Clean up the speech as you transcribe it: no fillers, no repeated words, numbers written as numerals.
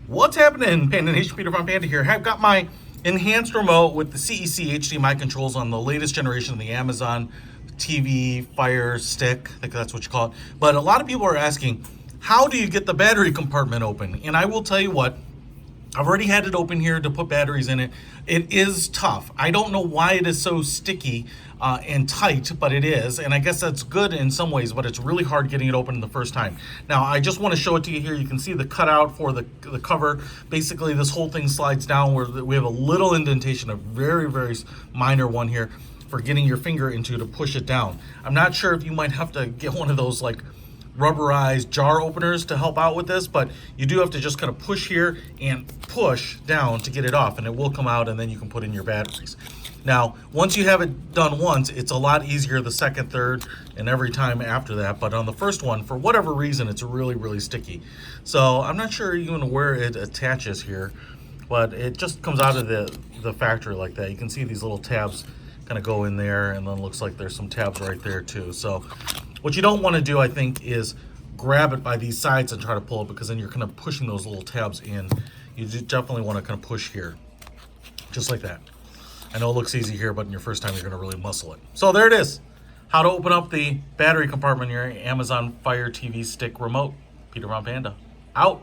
What's happening, Panda Nation? Peter from Panda here. I've got my enhanced remote with the CEC HDMI controls on the latest generation of the Amazon TV Fire Stick. I think that's what you call it. But a lot of people are asking, how do you get the battery compartment open? And I will tell you what, I've already had it open here to put batteries in it. It is tough. I don't know why it is so sticky and tight, but it is. And I guess that's good in some ways, but it's really hard getting it open the first time. Now, I just want to show it to you here. You can see the cutout for the cover. Basically, this whole thing slides down where we have a little indentation, a very, very minor one here for getting your finger into to push it down. I'm not sure if you might have to get one of those like rubberized jar openers to help out with this, but you do have to just kind of push here and push down to get it off, and it will come out, and then you can put in your batteries. Now, once you have it done once, it's a lot easier the second, third, and every time after that. But on the first one, for whatever reason, it's really, really sticky. So I'm not sure even where it attaches here, but it just comes out of the factory like that. You can see these little tabs kind of go in there, and then it looks like there's some tabs right there too. So what you don't want to do, I think, is grab it by these sides and try to pull it, because then you're kind of pushing those little tabs in. You definitely want to kind of push here, just like that. I know it looks easy here, but in your first time, you're going to really muscle it. So there it is. How to open up the battery compartment in your Amazon Fire TV Stick remote. Peter from Panda. Out.